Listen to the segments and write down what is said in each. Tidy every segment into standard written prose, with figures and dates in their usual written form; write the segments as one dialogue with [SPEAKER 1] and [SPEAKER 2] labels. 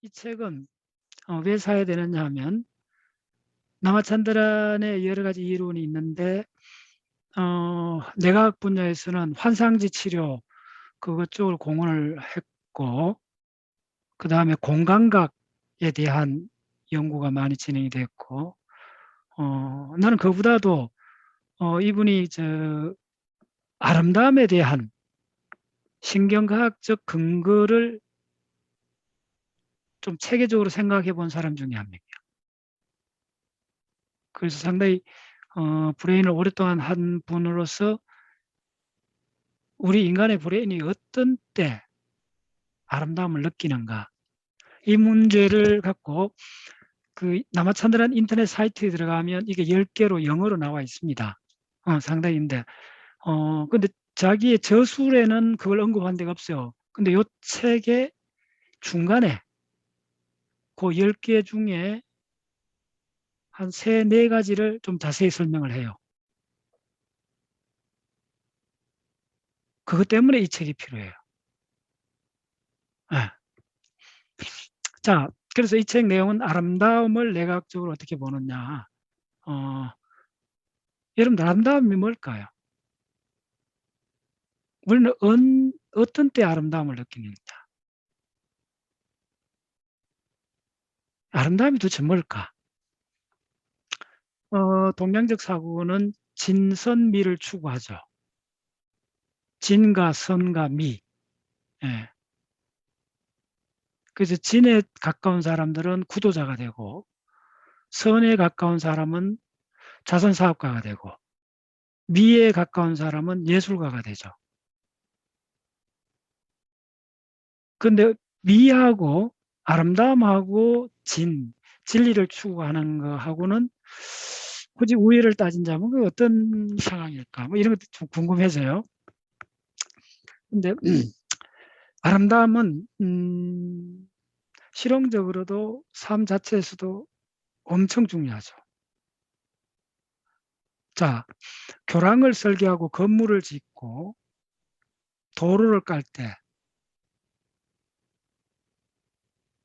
[SPEAKER 1] 이 책은 왜 사야 되느냐 하면 남아찬드란의 여러 가지 이론이 있는데 뇌과학 분야에서는 환상지 치료 그것 쪽을 공헌을 했고, 그 다음에 공감각에 대한 연구가 많이 진행이 됐고, 나는 그보다도 이분이 아름다움에 대한 신경과학적 근거를 좀 체계적으로 생각해 본 사람 중에 한 명이야. 그래서 상당히 브레인을 오랫동안 한 분으로서 우리 인간의 브레인이 어떤 때 아름다움을 느끼는가, 이 문제를 갖고 그 남아찬드란 인터넷 사이트에 들어가면 이게 10개로 영어로 나와 있습니다. 상당히인데 근데 자기의 저술에는 그걸 언급한 데가 없어요. 근데 이 책의 중간에 그 10개 중에 한 3, 4가지를 좀 자세히 설명을 해요. 그것 때문에 이 책이 필요해요. 네. 자, 그래서 이 책 내용은 아름다움을 내각적으로 어떻게 보느냐. 여러분, 아름다움이 뭘까요? 우리는 어떤 때 아름다움을 느끼느냐. 아름다움이 도대체 뭘까? 동양적 사고는 진선미를 추구하죠. 진과 선과 미. 예. 그래서 진에 가까운 사람들은 구도자가 되고, 선에 가까운 사람은 자선사업가가 되고, 미에 가까운 사람은 예술가가 되죠. 근데 미하고 아름다움하고 진리를 추구하는 거하고는 굳이 우위를 따진다면 그 어떤 상황일까? 뭐 이런 것도 좀 궁금해져요. 근데 아름다움은 실용적으로도 삶 자체에서도 엄청 중요하죠. 자, 교량을 설계하고 건물을 짓고 도로를 깔 때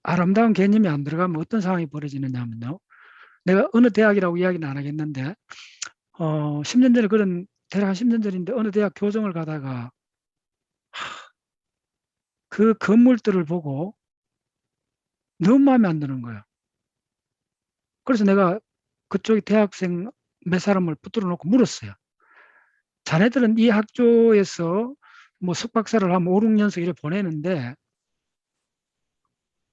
[SPEAKER 1] 아름다운 개념이 안 들어가면 어떤 상황이 벌어지느냐면요. 내가 어느 대학이라고 이야기는 안 하겠는데 10년 전에 대략 한 10년 전인데 어느 대학 교정을 가다가 그 건물들을 보고 너무 마음에 안 드는 거예요. 그래서 내가 그쪽 대학생 몇 사람을 붙들어 놓고 물었어요. 자네들은 이 학교에서 뭐 석박사를 하면 5, 6년씩 이렇게 보내는데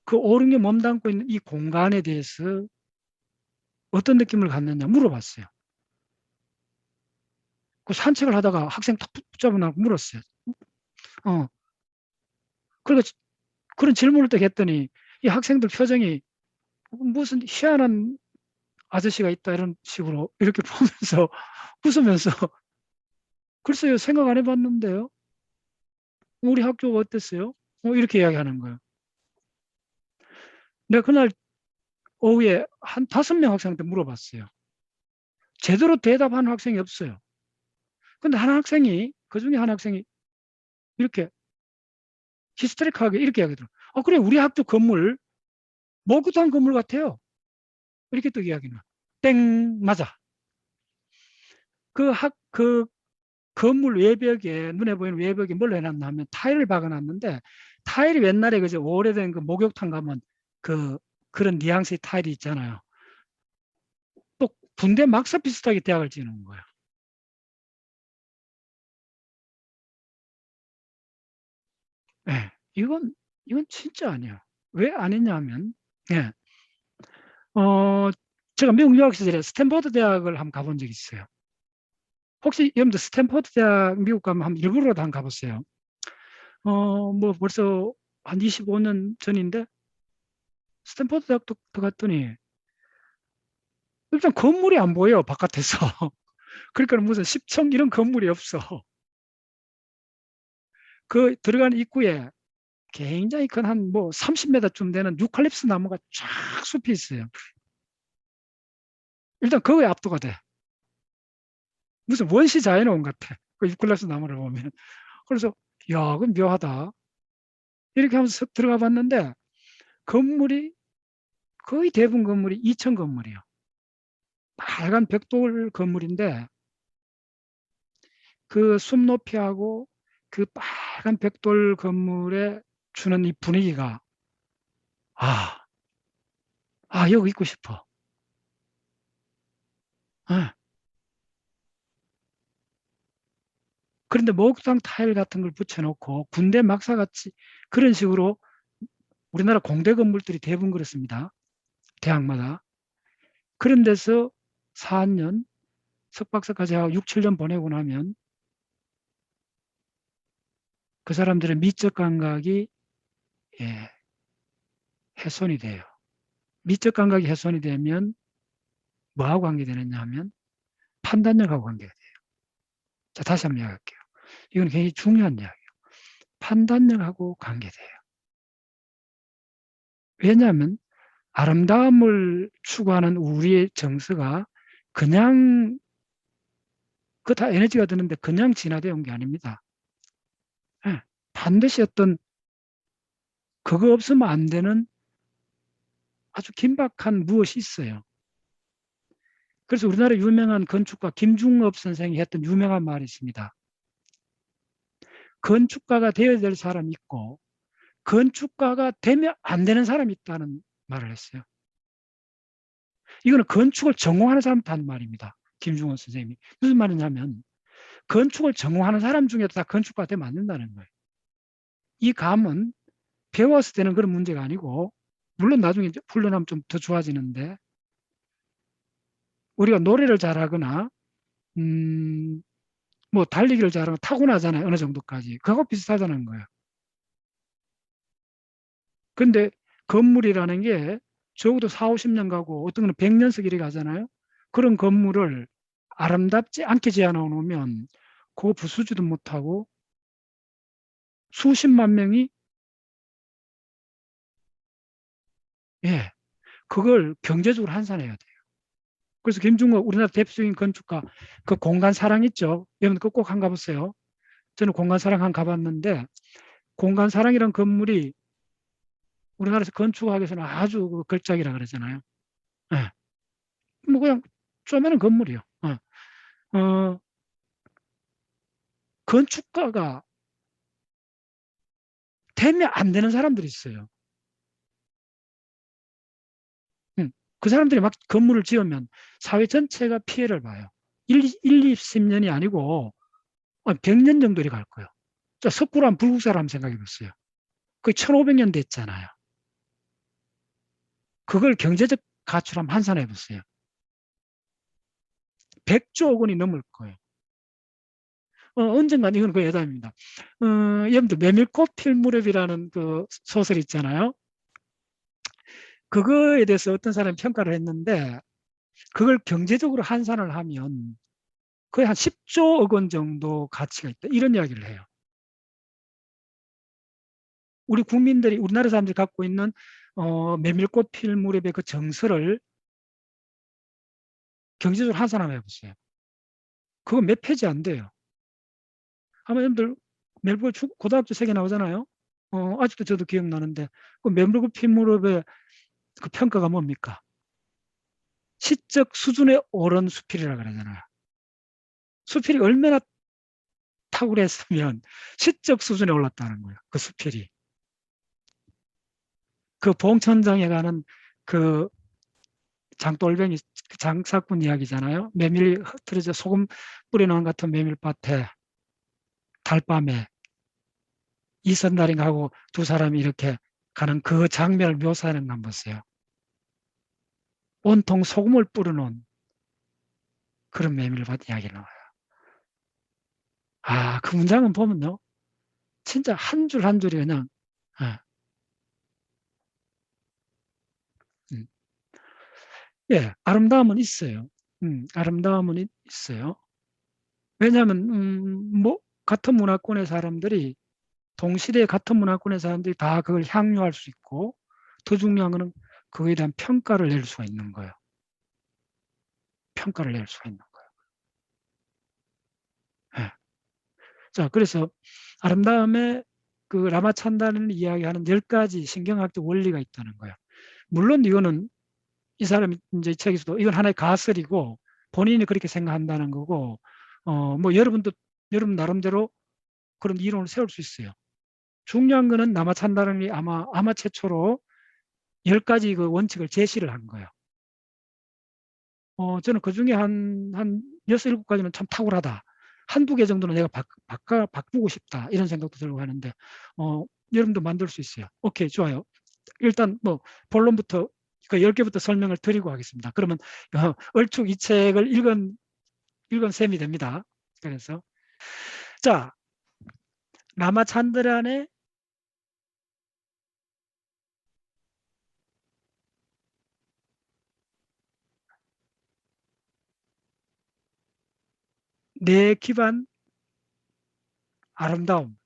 [SPEAKER 1] 그 5, 6년 몸담고 있는 이 공간에 대해서 어떤 느낌을 갖느냐 물어봤어요. 그 산책을 하다가 학생 탁 붙잡아 놓고 물었어요. 그러니까 그런 질문을 딱 했더니 이 학생들 표정이 무슨 희한한 아저씨가 있다 이런 식으로 이렇게 보면서 웃으면서 글쎄요 생각 안 해봤는데요. 우리 학교가 어땠어요? 이렇게 이야기하는 거예요. 내가 그날 오후에 한 5명 학생한테 물어봤어요. 제대로 대답하는 학생이 없어요. 근데 그 중에 한 학생이 이렇게 히스테릭하게 이렇게 이야기하더라고요. 그래 우리 학교 건물 목욕탕 건물 같아요. 이렇게 또 이야기는. 땡 맞아. 그 건물 외벽에 눈에 보이는 외벽에 뭘 해놨냐면 타일을 박아놨는데 타일이 옛날에 그저 오래된 그 목욕탕 가면 그런 뉘앙스의 타일이 있잖아요. 또 군대 막사 비슷하게 대학을 지는 거예요. 네, 이건 진짜 아니에요. 왜 아니냐면 예, 제가 미국 유학 시절에 스탠퍼드 대학을 한번 가본 적이 있어요. 혹시 여러분들 스탠퍼드 대학 미국 가면 한번 일부러라도 한번 가보세요. 뭐 벌써 한 25년 전인데 스탠퍼드 대학도 갔더니 일단 건물이 안 보여요, 바깥에서. 그러니까 무슨 10층 이런 건물이 없어. 그 들어가는 입구에 굉장히 큰 한 뭐 30m쯤 되는 유칼립스 나무가 쫙 숲이 있어요. 일단 그거에 압도가 돼. 무슨 원시 자연의 같아. 그 유칼립스 나무를 보면. 그래서 야, 그건 묘하다. 이렇게 하면서 쓱 들어가 봤는데 건물이 거의 대부분 건물이 2층 건물이에요. 빨간 벽돌 건물인데 그 숲 높이하고 그 빨간 벽돌 건물에 주는 이 분위기가 여기 있고 싶어. 예. 그런데 목상 타일 같은 걸 붙여놓고 군대 막사같이 그런 식으로 우리나라 공대 건물들이 대부분 그렇습니다. 대학마다. 그런 데서 4년, 석박사까지 하고 6, 7년 보내고 나면 그 사람들의 미적 감각이 예, 훼손이 돼요. 미적 감각이 훼손이 되면 뭐하고 관계되느냐 하면 판단력하고 관계가 돼요. 자, 다시 한번 이야기할게요. 이건 굉장히 중요한 이야기예요. 판단력하고 관계돼요. 왜냐하면 아름다움을 추구하는 우리의 정서가 그냥 그 다 에너지가 드는데 그냥 진화되어 온 게 아닙니다. 예, 반드시 어떤 그거 없으면 안 되는 아주 긴박한 무엇이 있어요. 그래서 우리나라 유명한 건축가 김중업 선생이 했던 유명한 말이 있습니다. 건축가가 되어야 될 사람이 있고 건축가가 되면 안 되는 사람이 있다는 말을 했어요. 이거는 건축을 전공하는 사람한테 하는 말입니다. 김중업 선생님이. 무슨 말이냐면 건축을 전공하는 사람 중에도 다 건축가가 되면 안 된다는 거예요. 이 감은 배웠을 때는 그런 문제가 아니고 물론 나중에 훈련하면 좀 더 좋아지는데 우리가 노래를 잘하거나 뭐 달리기를 잘하면 타고나잖아요. 어느 정도까지. 그거 비슷하다는 거예요. 근데 건물이라는 게 적어도 4, 50년 가고 어떤 거는 100년씩 이렇게 가잖아요. 그런 건물을 아름답지 않게 지어놓으면 그거 부수지도 못하고 수십만 명이 그걸 경제적으로 환산해야 돼요. 그래서 김중국 우리나라 대표적인 건축가 그 공간 사랑 있죠. 여러분 그거 꼭 한번 가보세요. 저는 공간 사랑 한 가봤는데 공간 사랑이란 건물이 우리나라에서 건축학에서는 아주 그 걸작이라 그러잖아요. 예. 뭐 그냥 쪼매는 건물이요. 건축가가 되면 안 되는 사람들이 있어요. 그 사람들이 막 건물을 지으면 사회 전체가 피해를 봐요. 20년이 아니고 100년 정도 이렇게 갈 거예요. 자, 석굴암 불국사를 한번 생각해 보세요. 거의 1500년 됐잖아요. 그걸 경제적 가치로 한번 환산해 보세요. 100조 원이 넘을 거예요. 언젠간 이건 그 예담입니다. 여러분들 메밀꽃 필 무렵이라는 그 소설 있잖아요. 그거에 대해서 어떤 사람이 평가를 했는데 그걸 경제적으로 환산을 하면 거의 한 10조 원 정도 가치가 있다. 이런 이야기를 해요. 우리 국민들이 우리나라 사람들이 갖고 있는 메밀꽃 필 무렵의 그 정서를 경제적으로 환산하면 해보세요. 그거 몇 페이지 안 돼요. 아마 여러분들 메밀꽃 고등학교 책에 나오잖아요. 아직도 저도 기억나는데 그 메밀꽃 필 무렵의 그 평가가 뭡니까? 시적 수준에 오른 수필이라 그러잖아요. 수필이 얼마나 탁월했으면 시적 수준에 올랐다는 거예요. 그 수필이. 그 봉천장에 가는 그 장돌뱅이 장사꾼 이야기잖아요. 메밀 흐트러져 소금 뿌려놓은 같은 메밀밭에 달밤에 이선달인가 하고 두 사람이 이렇게 가는 그 장면을 묘사하는 거 한번 보세요. 온통 소금을 뿌려놓은 그런 메밀밭 이야기가 나와요. 그 문장은 보면요. 진짜 한 줄 한 줄이 그냥 음. 아름다움은 있어요. 아름다움은 있어요. 왜냐하면 뭐 같은 문화권의 사람들이 동시대에 같은 문화권의 사람들이 다 그걸 향유할 수 있고 더 중요한 거는 그거에 대한 평가를 낼 수가 있는 거예요. 평가를 낼 수가 있는 거예요. 자, 그래서 아름다움의 그 라마찬다르는 이야기하는 10가지 신경학적 원리가 있다는 거예요. 물론 이거는 이 사람이 이제 책에서도 이건 하나의 가설이고 본인이 그렇게 생각한다는 거고, 뭐 여러분 나름대로 그런 이론을 세울 수 있어요. 중요한 거는 라마찬다르니 아마 최초로 10가지 그 원칙을 제시를 한 거예요. 저는 그 중에 한 6, 7가지는 참 탁월하다. 한두 개 정도는 내가 바꾸고 싶다. 이런 생각도 들고 하는데, 여러분도 만들 수 있어요. 오케이, 좋아요. 일단 뭐 본론부터 그 10개부터 설명을 드리고 하겠습니다. 그러면 얼추 이 책을 읽은 셈이 됩니다. 그래서 자, 라마찬드란의 내 기반 아름다움,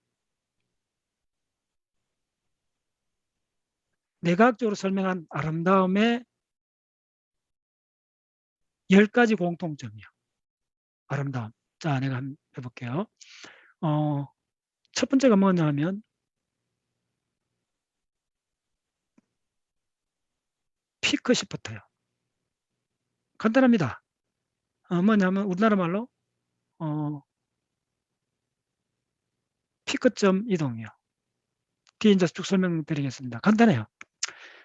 [SPEAKER 1] 내과학적으로 설명한 아름다움의 10가지 공통점이요. 아름다움. 자, 내가 한번 해볼게요. 첫 번째가 뭐냐면 피크시프트예요. 간단합니다. 뭐냐면 우리나라 말로 피크점 이동이요. 뒤에 이제 쭉 설명드리겠습니다. 간단해요.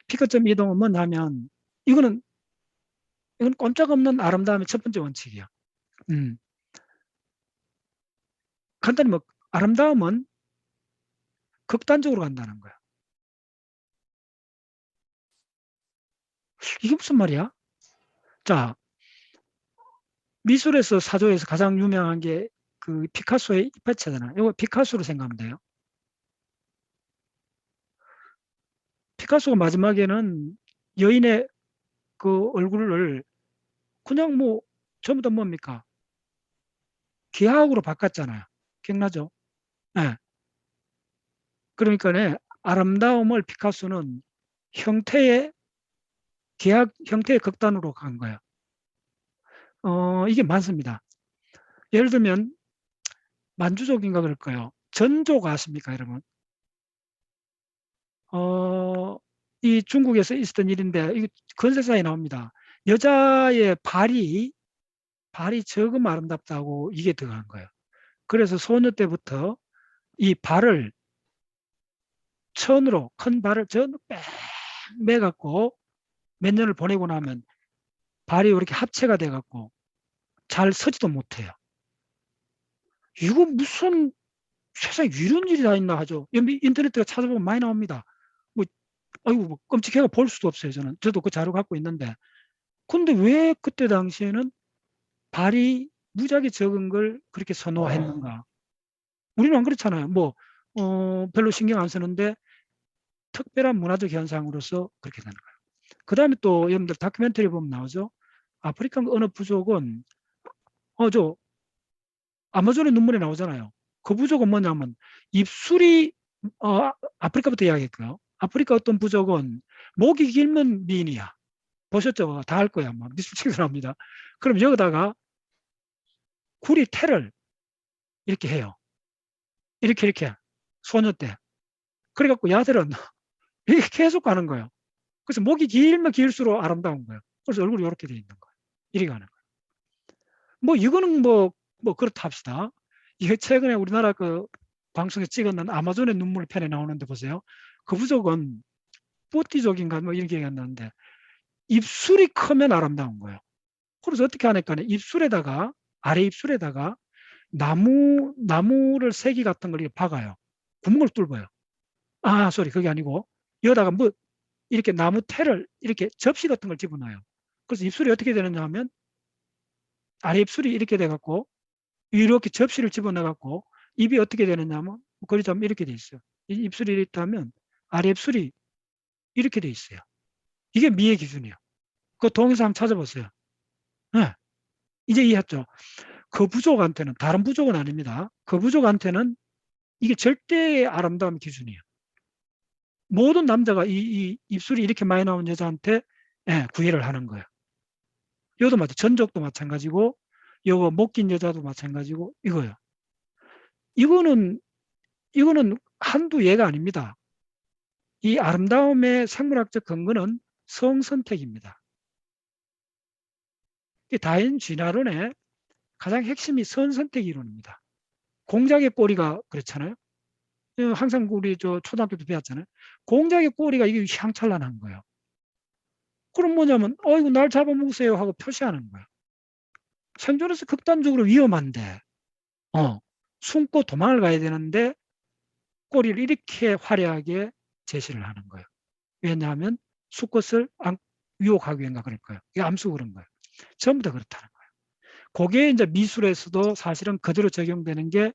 [SPEAKER 1] 피크점 이동은 뭐냐면 이건 꼼짝없는 아름다움의 첫 번째 원칙이에요. 간단히 뭐 아름다움은 극단적으로 간다는 거예요. 이게 무슨 말이야? 자, 미술에서 사조에서 가장 유명한 게 그 피카소의 이파체잖아요. 이거 피카소로 생각하면 돼요. 피카소가 마지막에는 여인의 그 얼굴을 그냥 뭐 전부 다 뭡니까? 기하학으로 바꿨잖아요. 기억나죠? 네. 그러니까 아름다움을 피카소는 형태의 기하학 형태의 극단으로 간 거예요. 이게 많습니다. 예를 들면 만주족인가 그럴 거예요. 전족 아십니까, 여러분? 이 중국에서 있었던 일인데 이게 건설사에 나옵니다. 여자의 발이 조금 아름답다고 이게 들어간 거예요. 그래서 소녀 때부터 이 발을 천으로 큰 발을 전부 빽 매갖고 몇 년을 보내고 나면 발이 이렇게 합체가 돼갖고 잘 서지도 못해요. 이거 무슨 세상에 이런 일이 다 있나 하죠. 인터넷에 찾아보면 많이 나옵니다. 뭐, 아이고, 뭐 끔찍해가 볼 수도 없어요. 저도 그 자료 갖고 있는데. 근데 왜 그때 당시에는 발이 무지하게 적은 걸 그렇게 선호했는가? 우리는 안 그렇잖아요. 뭐, 별로 신경 안 쓰는데 특별한 문화적 현상으로서 그렇게 되는 거예요. 그 다음에 또 여러분들 다큐멘터리 보면 나오죠. 아프리카 어느 부족은, 아마존의 눈물에 나오잖아요. 그 부족은 뭐냐면 입술이, 아프리카부터 이야기했고요. 아프리카 어떤 부족은 목이 길면 미인이야. 보셨죠? 다 할 거야. 아마 미술책에서 나옵니다. 그럼 여기다가 구리 태를 이렇게 해요. 이렇게 소녀 때. 그래갖고 야들은 이렇게 계속 가는 거예요. 그래서 목이 길면 길수록 아름다운 거예요. 그래서 얼굴이 이렇게 돼 있는 거예요. 이렇게 가는 거예요. 뭐 이거는 뭐 그렇다 합시다. 이게 최근에 우리나라 그 방송에 찍었는 아마존의 눈물 편에 나오는데 보세요. 그 부족은 뽀띠족인가 뭐 이렇게 얘기했는데 입술이 크면 아름다운 거예요. 그래서 어떻게 하니까 입술에다가 아래 입술에다가 나무를 세기 같은 걸 이렇게 박아요. 구멍을 뚫어요. 그게 아니고 여기다가 뭐 이렇게 나무 테를 이렇게 접시 같은 걸 집어넣어요. 그래서 입술이 어떻게 되느냐 하면 아래 입술이 이렇게 돼갖고 이렇게 접시를 집어넣어갖고 입이 어떻게 되느냐 하면 그리자면 이렇게 돼 있어요. 입술이 이렇게 하면 아래 입술이 이렇게 돼 있어요. 이게 미의 기준이에요. 그 동영상 한번 찾아보세요. 네. 이제 이해했죠? 그 부족한테는, 다른 부족은 아닙니다. 그 부족한테는 이게 절대의 아름다움 기준이에요. 모든 남자가 이 입술이 이렇게 많이 나온 여자한테 구애를 하는 거예요. 이것도 마찬가지, 전족도 마찬가지고, 요거 목 긴 여자도 마찬가지고, 이거요. 이거는 이거는 한두 예가 아닙니다. 이 아름다움의 생물학적 근거는 성선택입니다. 이 다인 진화론의 가장 핵심이 성선택 이론입니다. 공작의 꼬리가 그렇잖아요. 항상 우리 저 초등학교 때 배웠잖아요. 공작의 꼬리가 이게 휘황찬란한 거예요. 그럼 뭐냐면 이거 날 잡아먹으세요 하고 표시하는 거예요. 생존에서 극단적으로 위험한데 숨고 도망을 가야 되는데 꼬리를 이렇게 화려하게 제시를 하는 거예요. 왜냐하면 수컷을 유혹하기 위해인가 그럴 거예요. 이게 암수 그런 거예요. 전부 다 그렇다는 거예요. 그게 이제 미술에서도 사실은 그대로 적용되는 게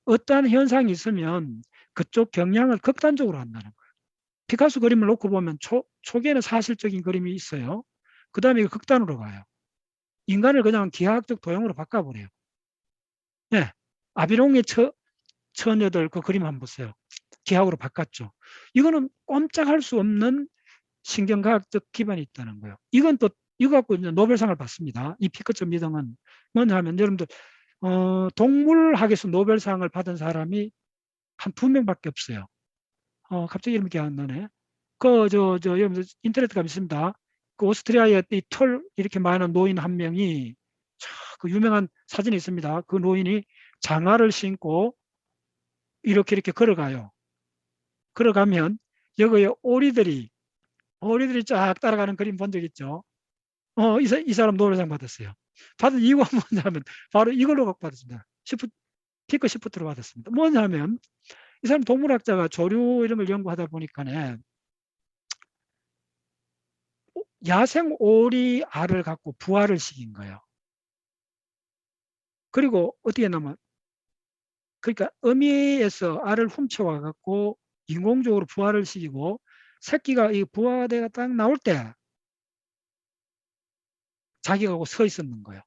[SPEAKER 1] 어떠한 현상이 있으면 그쪽 경향을 극단적으로 한다는 거예요. 피카소 그림을 놓고 보면 초기에는 사실적인 그림이 있어요. 그 다음에 극단으로 가요. 인간을 그냥 기하학적 도형으로 바꿔버려요. 네. 아비롱의 처녀들 그 그림 한번 보세요. 기하학으로 바꿨죠. 이거는 꼼짝할 수 없는 신경과학적 기반이 있다는 거예요. 이건 또 이거 갖고 이제 노벨상을 받습니다. 이 피크처 미등은 뭐냐 하면 여러분들 동물학에서 노벨상을 받은 사람이 한 2명밖에 없어요. 갑자기 이름이 기억 안 나네. 여러분들 인터넷 가면 있습니다. 그 오스트리아의 이 털 이렇게 많은 노인 한 명이 그 유명한 사진이 있습니다. 그 노인이 장화를 신고 이렇게 걸어가요. 걸어가면 여기에 오리들이 쫙 따라가는 그림 본 적 있죠? 이 사람 노벨상 받았어요. 받은 이유가 뭐냐면 바로 이걸로 갖고 받았습니다. 피크 시프트로 받았습니다. 뭐냐면 이 사람 동물학자가 조류 이런 걸 연구하다 보니까네 야생 오리 알을 갖고 부화를 시킨 거예요. 그리고 어떻게 나면 그러니까 어미에서 알을 훔쳐와 갖고 인공적으로 부화를 시키고 새끼가 이 부화대가 딱 나올 때 자기가 하고 서 있었는 거예요.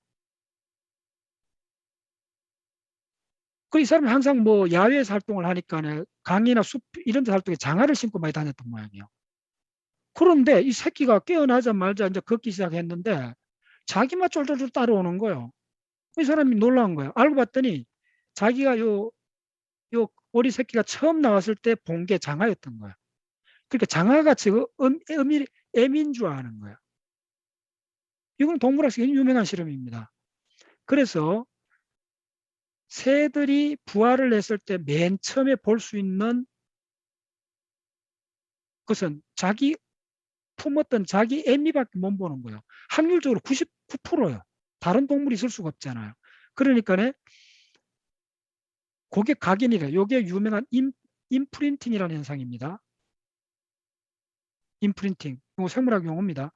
[SPEAKER 1] 그 이 사람이 항상 뭐 야외에서 활동을 하니까 강이나 숲 이런 데 활동에 장화를 신고 많이 다녔던 모양이에요. 그런데 이 새끼가 깨어나자마자 이제 걷기 시작했는데 자기만 쫄쫄쫄 따라오는 거예요. 이 사람이 놀라운 거예요. 알고 봤더니 자기가 요 오리 새끼가 처음 나왔을 때 본 게 장화였던 거예요. 그러니까 장화가 지금 애민 줄 아는 거예요. 이건 동물학에서 유명한 실험입니다. 그래서 새들이 부화를 했을 때 맨 처음에 볼 수 있는 것은 자기 품었던 자기 애미밖에 못 보는 거예요. 확률적으로 99%예요. 다른 동물이 있을 수가 없잖아요. 그러니까 그게 각인이래요. 이게 유명한 임프린팅이라는 현상입니다. 임프린팅. 이거 생물학 용어입니다.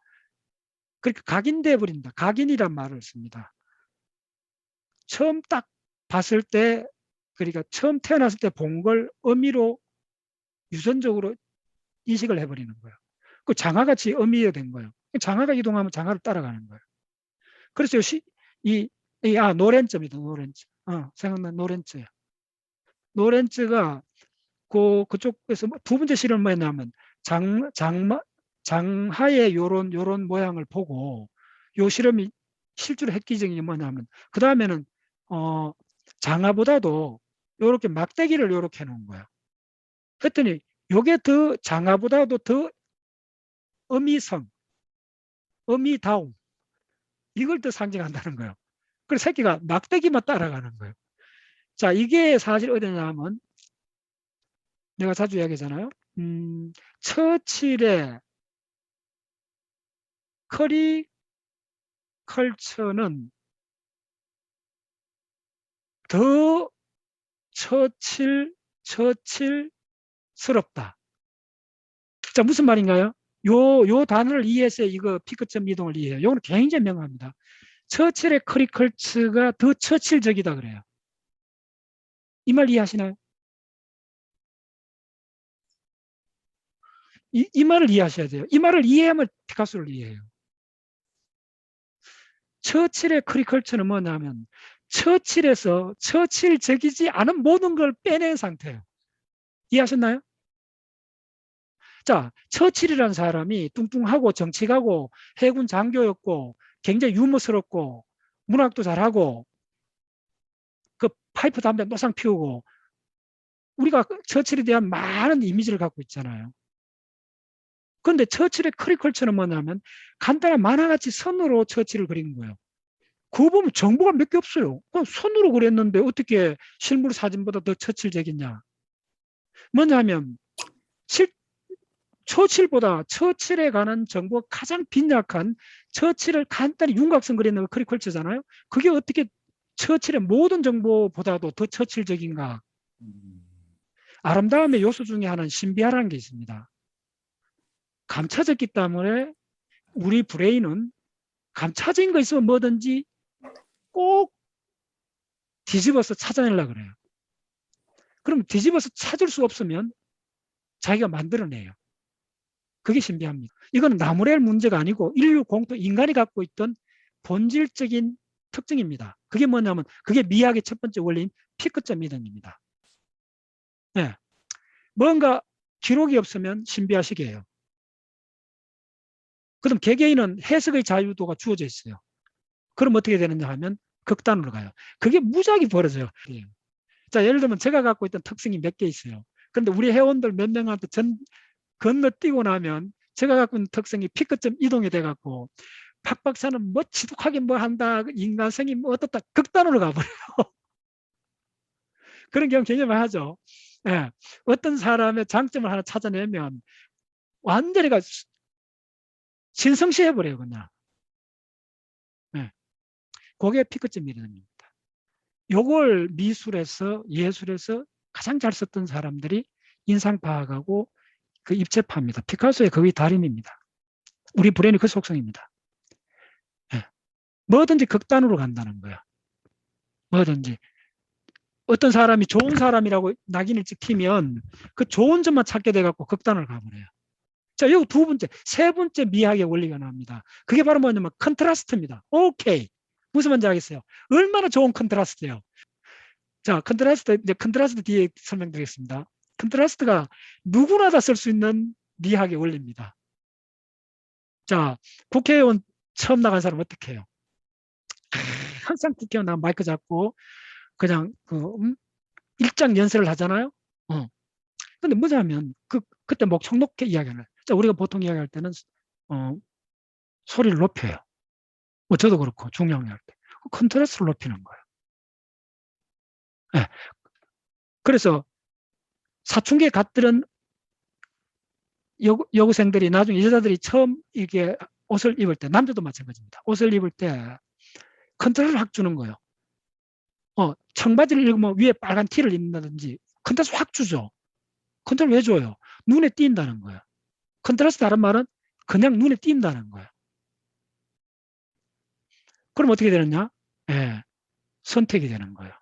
[SPEAKER 1] 그러니까 각인돼 버린다. 각인이란 말을 씁니다. 처음 딱 봤을 때 그러니까 처음 태어났을 때 본 걸 의미로 유선적으로 인식을 해버리는 거예요. 그 장화같이 의미가 된 거예요. 장화가 이동하면 장화를 따라가는 거예요. 그래서 노렌츠입니다. 노렌츠. 생각난 노렌츠야. 노렌츠가 그쪽에서 두 번째 실험을 뭐냐면 장하의 요런 모양을 보고 요 실험이 실제로 획기적인 게 뭐냐면 그 다음에는 장하보다도 요렇게 막대기를 요렇게 해놓은 거예요. 그랬더니 요게 더 장하보다도 더 어미성, 어미다움 이걸 더 상징한다는 거예요. 그래서 새끼가 막대기만 따라가는 거예요. 자, 이게 사실 어디냐면 내가 자주 이야기하잖아요. 처칠의 커리컬처는 더 처칠스럽다. 자, 무슨 말인가요? 요 단어를 이해해서 이거 피크점 이동을 이해해요. 이거는 굉장히 명확합니다. 처칠의 커리컬처가 더 처칠적이다 그래요. 이 말 이해하시나요? 이 말을 이해하셔야 돼요. 이 말을 이해하면 피카소를 이해해요. 처칠의 커리컬처는 뭐냐면 처칠에서 처칠적이지 않은 모든 걸 빼낸 상태예요. 이해하셨나요? 자, 처칠이라는 사람이 뚱뚱하고 정치가고 해군 장교였고 굉장히 유머스럽고 문학도 잘하고 그 파이프 담배 노상 피우고 우리가 처칠에 대한 많은 이미지를 갖고 있잖아요. 그런데 처칠의 커리컬처는 뭐냐면 간단한 만화같이 선으로 처칠을 그리는 거예요. 그거 보면 정보가 몇 개 없어요. 그냥 손으로 그렸는데 어떻게 실물 사진보다 더 처칠적이냐. 뭐냐면 처칠보다 처칠에 관한 정보가 가장 빈약한 처칠을 간단히 윤곽선 그리는 거 커리컬처잖아요. 그게 어떻게 처칠의 모든 정보보다도 더 처칠적인가. 아름다움의 요소 중에 하나는 신비하라는 게 있습니다. 감춰졌기 때문에 우리 브레인은 감춰진 거 있으면 뭐든지 꼭 뒤집어서 찾아내려고 그래요. 그럼 뒤집어서 찾을 수 없으면 자기가 만들어내요. 그게 신비합니다. 이건 나무랄 문제가 아니고 인류 공통 인간이 갖고 있던 본질적인 특징입니다. 그게 뭐냐면 그게 미학의 첫 번째 원리인 피크점 이동입니다. 네. 뭔가 기록이 없으면 신비화식이에요. 그럼 개개인은 해석의 자유도가 주어져 있어요. 그럼 어떻게 되느냐 하면 극단으로 가요. 그게 무작위 벌어져요. 자, 예를 들면 제가 갖고 있던 특성이 몇 개 있어요. 그런데 우리 회원들 몇 명한테 건너뛰고 나면 제가 갖고 있는 특성이 피크점 이동이 돼갖고 박 박사는 뭐 지독하게 뭐 한다, 인간성이 뭐 어떻다, 극단으로 가버려요. 그런 경우 굉장히 많이 하죠. 예. 어떤 사람의 장점을 하나 찾아내면 완전히 신성시해버려요, 그냥. 예. 그게 피크점 이동입니다. 요걸 미술에서, 예술에서 가장 잘 썼던 사람들이 인상 파악하고 그 입체파입니다. 피카소의 거의 달인입니다. 우리 브레인이 그 속성입니다. 예. 뭐든지 극단으로 간다는 거야. 뭐든지. 어떤 사람이 좋은 사람이라고 낙인을 찍히면 그 좋은 점만 찾게 돼갖고 극단을 가버려요. 자, 여기 두 번째, 세 번째 미학의 원리가 나옵니다. 그게 바로 뭐냐면 컨트라스트입니다. 오케이. 무슨 말인지 알겠어요? 얼마나 좋은 컨트라스트예요. 자, 컨트라스트 뒤에 설명드리겠습니다. 컨트라스트가 누구나 다 쓸 수 있는 미학의 원리입니다. 자, 국회의원 처음 나간 사람 어떻게 해요? 항상 국회의원 나면 마이크 잡고 그냥 일장 연설을 하잖아요. 근데 뭐냐면 그때 목청 높게 이야기하는. 자, 우리가 보통 이야기할 때는 소리를 높여요. 뭐 저도 그렇고 중요한 할 때. 컨트라스트를 높이는 거예요. 네. 그래서 사춘기에 갓들은 여고생들이 나중에 여자들이 처음 이게 옷을 입을 때, 남자도 마찬가지입니다. 옷을 입을 때 컨트라스트를 확 주는 거예요. 청바지를 입으면 위에 빨간 티를 입는다든지 컨트라스트 확 주죠. 컨트라스트 왜 줘요? 눈에 띈다는 거예요. 컨트라스트 다른 말은 그냥 눈에 띈다는 거예요. 그럼 어떻게 되느냐? 예, 선택이 되는 거예요.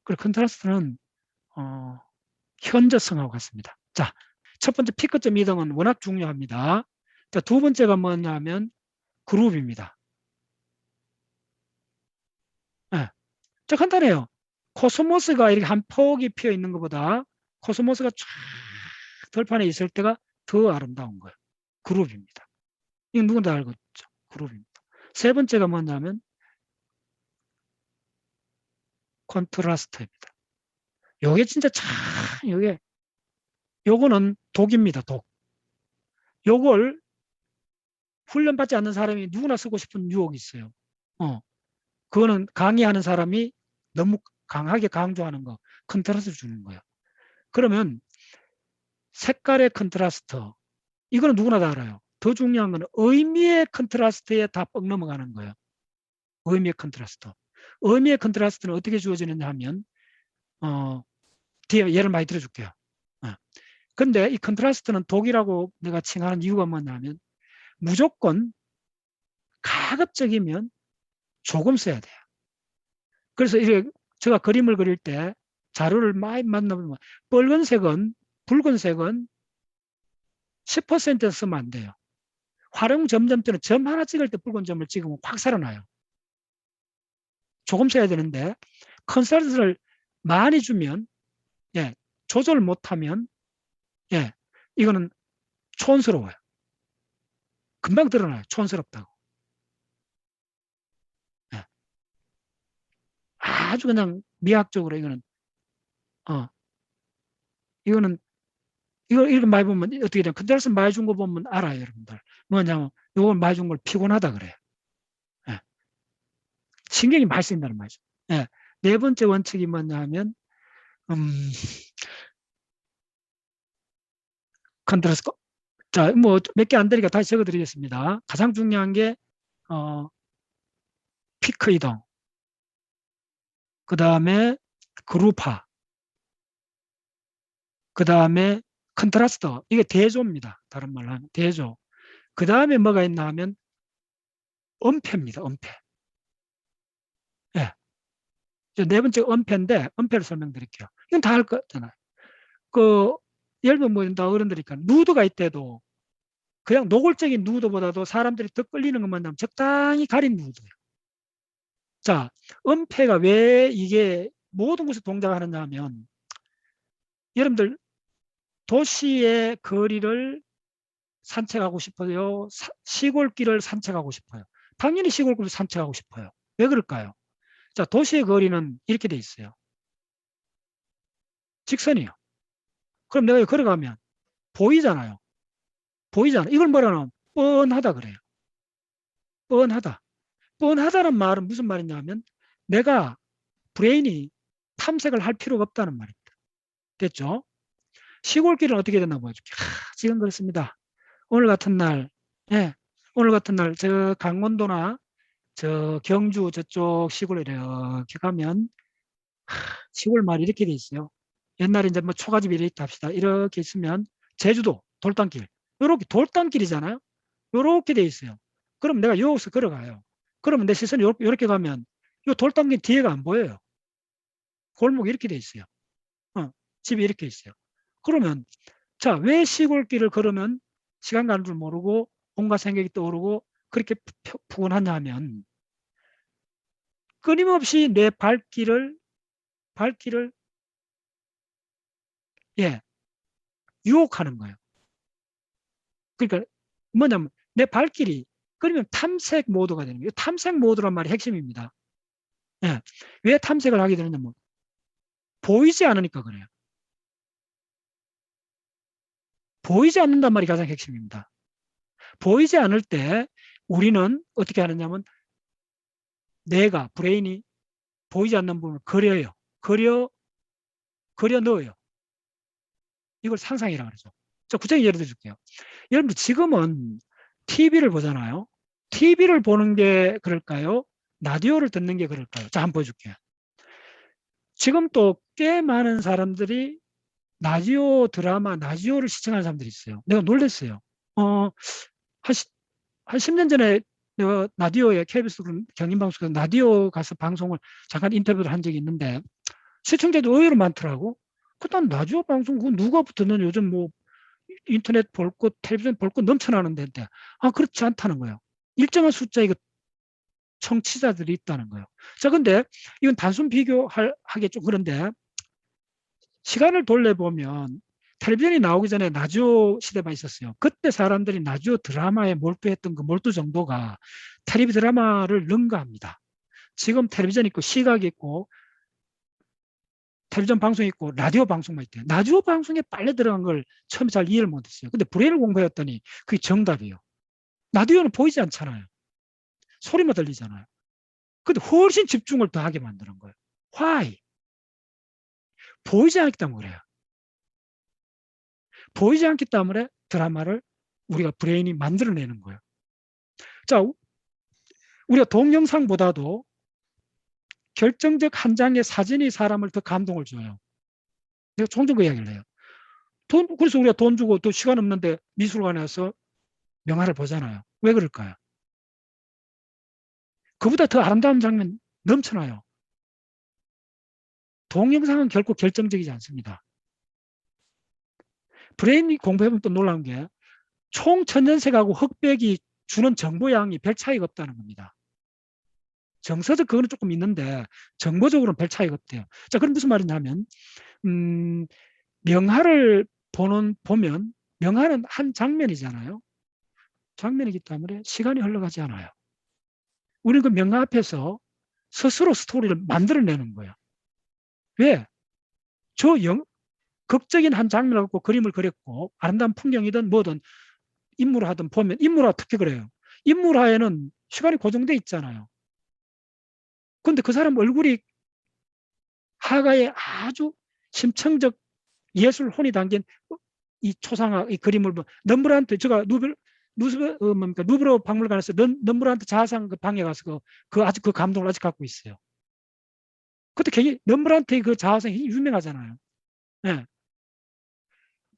[SPEAKER 1] 그리고 컨트라스트는 현저성하고 같습니다. 자, 첫 번째 피크점 이동은 워낙 중요합니다. 자, 두 번째가 뭐냐면 그룹입니다. 예, 자, 간단해요. 코스모스가 이렇게 한 폭이 피어 있는 것보다 코스모스가 쫙 들판에 있을 때가 더 아름다운 거예요. 그룹입니다. 이건 누구나 다 알고 있죠. 그룹입니다. 세 번째가 뭐냐면 컨트라스트입니다. 요게 진짜 참, 요거는 독입니다, 독. 요걸 훈련받지 않는 사람이 누구나 쓰고 싶은 유혹이 있어요. 그거는 강의하는 사람이 너무 강하게 강조하는 거, 컨트라스트를 주는 거예요. 그러면 색깔의 컨트라스트, 이거는 누구나 다 알아요. 더 중요한 건 의미의 컨트라스트에 다 뻑 넘어가는 거예요. 의미의 컨트라스트. 의미의 컨트라스트는 어떻게 주어지느냐 하면 뒤에 예를 많이 들어줄게요. 근데 이 컨트라스트는 독이라고 내가 칭하는 이유가 뭐냐면 무조건 가급적이면 조금 써야 돼요. 그래서 이렇게 제가 그림을 그릴 때 자료를 많이 만나보면 붉은색은, 붉은색은 10% 쓰면 안 돼요. 활용 점점점은 점 하나 찍을 때 붉은 점을 찍으면 확 살아나요. 조금 써야 되는데 컨트라스트를 많이 주면, 조절 못하면, 이거는 촌스러워요. 금방 드러나요. 촌스럽다고. 아주 그냥 미학적으로 이거는 이거는 이거 많이 보면 어떻게 되냐. 컨트라스트 많이 준 거 보면 알아요, 여러분들. 뭐냐면 이걸 많이 준 걸 피곤하다 그래요. 예. 신경이 많이 쓰인다는 말이죠. 예. 네 번째 원칙이 뭐냐 하면 컨트라스트. 자, 뭐 몇 개 안 되니까 다시 적어 드리겠습니다. 가장 중요한 게 피크 이동, 그 다음에 그룹화, 그 다음에 컨트라스트. 이게 대조입니다. 다른 말로 하면 대조. 그 다음에 뭐가 있나 하면 엄폐입니다. 엄폐. 예. 네 번째 엄폐인데, 엄폐를 설명드릴게요. 이건 다 할 거잖아요. 예를 들면 뭐 어른들이니까 누드가 있대도 그냥 노골적인 누드보다도 사람들이 더 끌리는 것만 하면 적당히 가린 누드예요. 자, 엄폐가 왜 이게 모든 곳에 동작하느냐 하면, 여러분들 도시의 거리를 산책하고 싶어요? 시골길을 산책하고 싶어요? 당연히 시골길을 산책하고 싶어요. 왜 그럴까요? 자, 도시의 거리는 이렇게 돼 있어요. 직선이요. 그럼 내가 걸어가면 보이잖아요. 보이잖아. 이걸 뭐라 하면 뻔하다 그래요. 뻔하다. 뻔하다는 말은 무슨 말이냐면 내가 브레인이 탐색을 할 필요가 없다는 말입니다. 됐죠? 시골길은 어떻게 되나 보여줄게. 지금 그렇습니다. 오늘 같은 날, 예, 오늘 같은 날 저 강원도나 저 경주 저쪽 시골에 이렇게 가면 시골 말이 이렇게 돼 있어요. 옛날에 이제 뭐 초가집이 이렇게 합시다. 이렇게 있으면 제주도 돌담길, 이렇게 돌담길이잖아요. 이렇게 돼 있어요. 그럼 내가 여기서 걸어가요. 그러면 내 시선이 이렇게 가면 이 돌담길 뒤에가 안 보여요. 골목이 이렇게 돼 있어요. 집이 이렇게 있어요. 그러면 자, 왜 시골길을 걸으면 시간 가는 줄 모르고 온갖 생각이 떠오르고 그렇게 푸근하냐 하면 끊임없이 내 발길을 예, 유혹하는 거예요. 그러니까 뭐냐면 내 발길이 그러면 탐색 모드가 되는 거예요. 탐색 모드란 말이 핵심입니다. 예. 왜 탐색을 하게 되느냐면 보이지 않으니까 그래요. 보이지 않는단 말이 가장 핵심입니다. 보이지 않을 때 우리는 어떻게 하느냐면 내가 브레인이 보이지 않는 부분을 그려요. 그려 넣어요. 이걸 상상이라고 그러죠. 자, 구체적인 예를 들어줄게요. 여러분들 지금은 TV를 보잖아요. TV를 보는 게 그럴까요? 라디오를 듣는 게 그럴까요? 자, 한번 보여줄게요. 지금 또 꽤 많은 사람들이 라디오 드라마, 라디오를 시청하는 사람들이 있어요. 내가 놀랐어요. 한, 한 10년 전에 내가 라디오에 KBS 경인방송에서 라디오 가서 방송을 잠깐 인터뷰를 한 적이 있는데 시청자도 의외로 많더라고. 그다음 라디오 방송 그 누가 듣는 요즘 뭐 인터넷 볼 것, 텔레비전 볼 것 넘쳐나는데 그렇지 않다는 거예요. 일정한 숫자의 청취자들이 있다는 거예요. 자, 근데 이건 단순 비교하기 좀 그런데 시간을 돌려보면 텔레비전이 나오기 전에 라디오 시대가 있었어요. 그때 사람들이 라디오 드라마에 몰두했던 그 몰두 정도가 텔레비 드라마를 능가합니다. 지금 텔레비전 있고 시각이 있고 텔레비전 방송이 있고 라디오 방송만 있대요. 라디오 방송에 빨려 들어간 걸 처음에 잘 이해를 못했어요. 근데 브레인을 공부했더니 그게 정답이에요. 라디오는 보이지 않잖아요. 소리만 들리잖아요. 근데 훨씬 집중을 더 하게 만드는 거예요. Why? 보이지 않기 때문에 그래요. 보이지 않기 때문에 드라마를 우리가 브레인이 만들어내는 거예요. 자, 우리가 동영상보다도 결정적 한 장의 사진이 사람을 더 감동을 줘요. 내가 종종 그 이야기를 해요. 그래서 우리가 돈 주고 또 시간 없는데 미술관에 와서 명화를 보잖아요. 왜 그럴까요? 그보다 더 아름다운 장면 넘쳐나요. 동영상은 결코 결정적이지 않습니다. 브레인이 공부해보면 또 놀라운 게 총 천연색하고 흑백이 주는 정보량이 별 차이가 없다는 겁니다. 정서적 그거는 조금 있는데 정보적으로는 별 차이가 없대요. 자, 그럼 무슨 말이냐면 명화를 보면 명화는 한 장면이잖아요. 장면이기 때문에 시간이 흘러가지 않아요. 우리는 그 명화 앞에서 스스로 스토리를 만들어내는 거예요. 왜? 극적인 한 장면을 갖고 그림을 그렸고 아름다운 풍경이든 뭐든 인물화든 보면 인물화 특히 그래요. 인물화에는 시간이 고정돼 있잖아요. 근데 그 사람 얼굴이 화가의 아주 심층적 예술 혼이 담긴 이 초상화, 이 그림을 넘브란트, 제가 루브르 박물관에서 넘브란트 자상 그 방에 가서 아직 그 감동을 아직 갖고 있어요. 그때 굉장히 넘브란트의 그 자화상이 유명하잖아요. 예.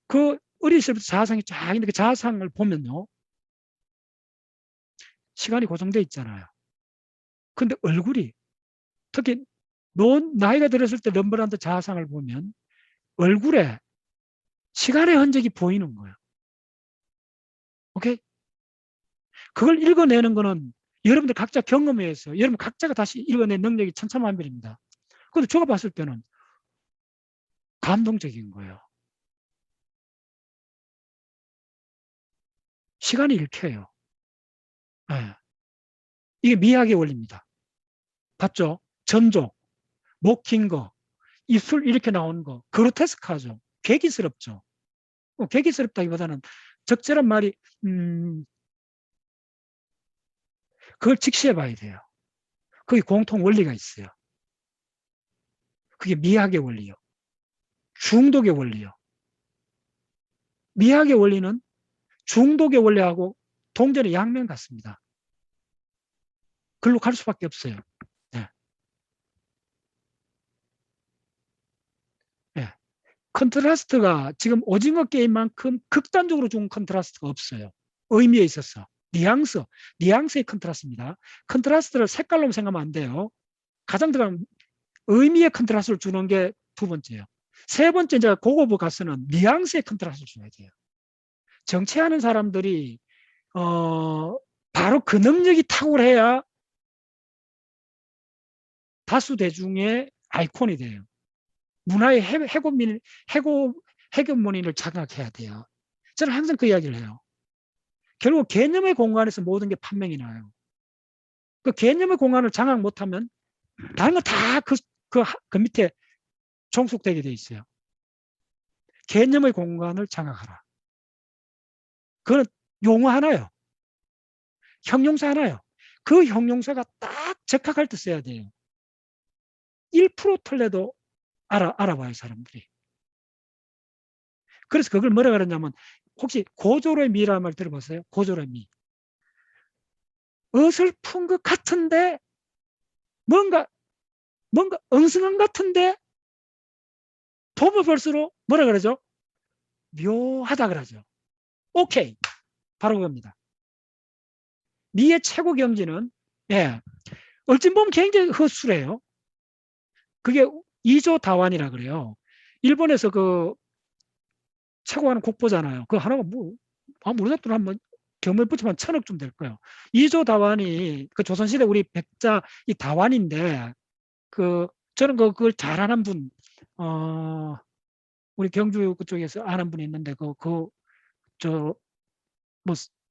[SPEAKER 1] 그 어리실 때부터 자화상이 쫙 있는데 그 자화상을 보면요. 시간이 고정돼 있잖아요. 근데 얼굴이 특히 나이가 들었을 때 렘브란트 자화상을 보면 얼굴에 시간의 흔적이 보이는 거예요. 오케이? 그걸 읽어내는 거는 여러분들 각자 경험에 의해서 여러분 각자가 다시 읽어낸 능력이 천차만별입니다. 근데 제가 봤을 때는 감동적인 거예요. 시간이 읽혀요. 네. 이게 미학의 원리입니다. 봤죠? 전조, 목 긴 거, 입술 이렇게 나오는 거, 그로테스크하죠. 괴기스럽죠. 괴기스럽다기보다는 적절한 말이 그걸 직시해 봐야 돼요. 그게 공통 원리가 있어요. 그게 미학의 원리요. 중독의 원리요. 미학의 원리는 중독의 원리하고 동전의 양면 같습니다. 글로 갈 수밖에 없어요. 네. 네. 컨트라스트가 지금 오징어 게임만큼 극단적으로 좋은 컨트라스트가 없어요. 의미에 있어서. 뉘앙스의 컨트라스트입니다. 컨트라스트를 색깔로 생각하면 안 돼요. 가장 들어가는 의미의 컨트라스트를 주는 게 두 번째예요. 세 번째, 이제 고급부 가서는 뉘앙스의 컨트라스트를 줘야 돼요. 정치하는 사람들이 바로 그 능력이 탁월해야 다수 대중의 아이콘이 돼요. 문화의 해고문인을 장악해야 돼요. 저는 항상 그 이야기를 해요. 결국 개념의 공간에서 모든 게 판명이 나요. 그 개념의 공간을 장악 못하면 다른 건 다 그 밑에 종속되게 돼 있어요. 개념의 공간을 장악하라. 그건 용어 하나요. 형용사 하나요. 그 형용사가 딱 적합할 때 써야 돼요. 1% 틀려도 알아봐요, 사람들이. 그래서 그걸 뭐라 그러냐면, 혹시 고조의 미라는 말 들어봤어요? 고조의 미. 어설픈 것 같은데, 뭔가 엉성한 것 같은데, 보면 볼수록 뭐라 그러죠? 묘하다 그러죠. 오케이. 바로 그겁니다. 미의 최고 경지는, 예, 어찌 보면 굉장히 허술해요. 그게 이조 다완이라 그래요. 일본에서 그 최고하는 국보잖아요. 그 하나가 우리나라 돈 한번 경매 붙이면 1,000억쯤 될 거예요. 이조 다완이 그 조선시대 우리 백자 이 다완인데 저는 그걸 잘하는 분, 우리 경주 그쪽에서 아는 분이 있는데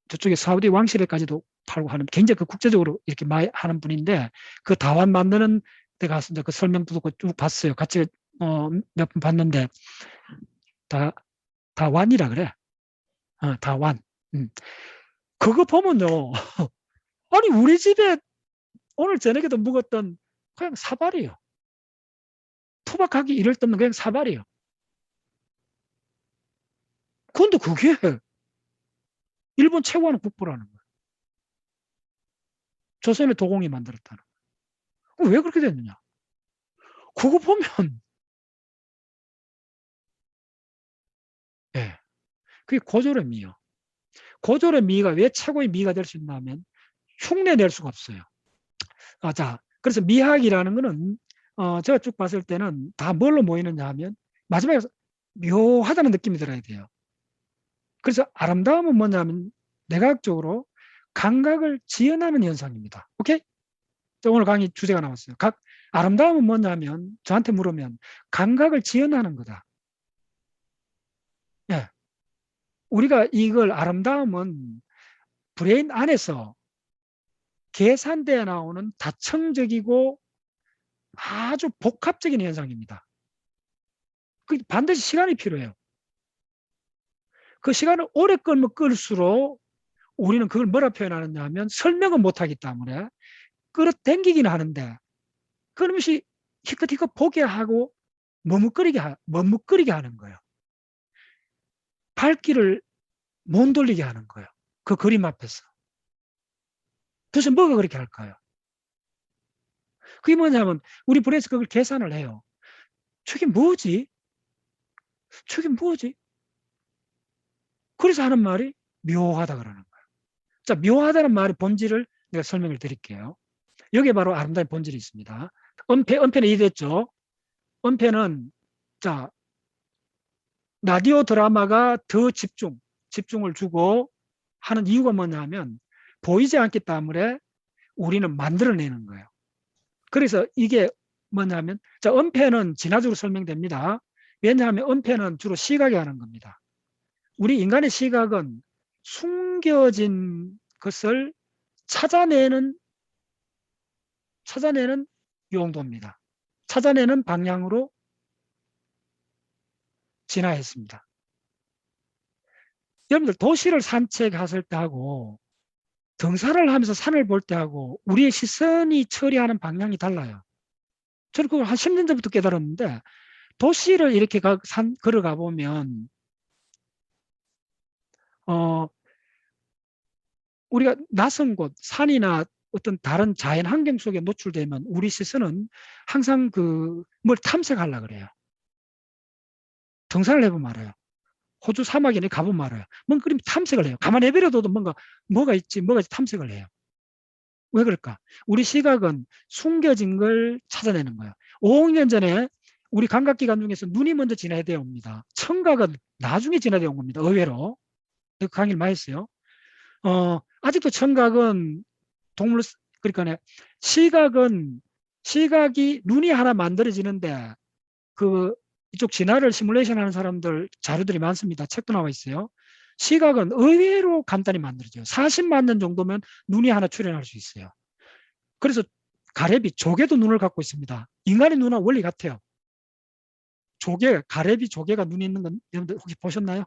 [SPEAKER 1] 저쪽에 사우디 왕실에까지도 팔고 하는 굉장히 국제적으로 이렇게 많이 하는 분인데 그 다완 만드는 데 가서 이제 그 설명도 듣고 쭉 봤어요. 같이 몇 분 봤는데 다완이라 그래. 다완. 그거 보면요. 아니 우리 집에 오늘 저녁에도 묵었던 그냥 사발이요. 투박하기 이럴 데 없는 그냥 사발이요. 그런데 그게 일본 최고하는 국보라는 거예요. 조선의 도공이 만들었다는 거예요. 왜 그렇게 됐느냐. 그거 보면 예, 그게 고졸의 미요. 고졸의 미가 왜 최고의 미가 될 수 있나 하면 흉내낼 수가 없어요. 자, 그래서 미학이라는 거는 제가 쭉 봤을 때는 다 뭘로 모이느냐 하면 마지막에 묘하다는 느낌이 들어야 돼요. 그래서 아름다움은 뭐냐면 내각적으로 감각을 지연하는 현상입니다. 오케이? 오늘 강의 주제가 나왔어요. 아름다움은 뭐냐면 저한테 물으면 감각을 지연하는 거다. 예. 우리가 이걸 아름다움은 브레인 안에서 계산되어 나오는 다층적이고 아주 복합적인 현상입니다. 반드시 시간이 필요해요. 그 시간을 오래 끌면 끌수록 우리는 그걸 뭐라 표현하느냐 하면 설명은 못하기 때문에 끌어당기기는 하는데 그러면서 희끗희끗 보게 하고 머뭇거리게 하는 거예요. 발길을 못 돌리게 하는 거예요. 그 그림 앞에서. 도대체 뭐가 그렇게 할까요? 그게 뭐냐면 우리 브레인에서 그걸 계산을 해요. 저게 뭐지? 저게 뭐지? 그래서 하는 말이 묘하다 그러는 거예요. 자, 묘하다는 말의 본질을 내가 설명을 드릴게요. 여기에 바로 아름다운 본질이 있습니다. 은폐는 이해됐죠? 은폐는 자, 라디오 드라마가 더 집중을 주고 하는 이유가 뭐냐면 보이지 않기 때문에 우리는 만들어내는 거예요. 그래서 이게 뭐냐면 자, 은폐는 진화적으로 설명됩니다. 왜냐하면 은폐는 주로 시각에 하는 겁니다. 우리 인간의 시각은 숨겨진 것을 찾아내는 용도입니다. 찾아내는 방향으로 진화했습니다. 여러분들 도시를 산책했을 때하고 등산을 하면서 산을 볼 때하고 우리의 시선이 처리하는 방향이 달라요. 저는 그걸 한 10년 전부터 깨달았는데 도시를 이렇게 걸어가 보면 우리가 낯선 곳, 산이나 어떤 다른 자연 환경 속에 노출되면 우리 시선은 항상 뭘 탐색하려고 그래요. 등산을 해보면 알아요. 호주 사막에 가보면 알아요. 뭔가 그림 탐색을 해요. 가만히 내버려둬도 뭐가 있지 탐색을 해요. 왜 그럴까? 우리 시각은 숨겨진 걸 찾아내는 거예요. 5억 년 전에 우리 감각기관 중에서 눈이 먼저 진화되어 옵니다. 청각은 나중에 진화되어 온 겁니다. 의외로. 그 강의를 많이 했어요. 아직도 청각은 그러니까 시각이 눈이 하나 만들어지는데 이쪽 진화를 시뮬레이션 하는 사람들 자료들이 많습니다. 책도 나와 있어요. 시각은 의외로 간단히 만들어져요. 40만 년 정도면 눈이 하나 출현할 수 있어요. 그래서 조개도 눈을 갖고 있습니다. 인간의 눈은 원리 같아요. 조개가 눈이 있는 건 여러분들 혹시 보셨나요?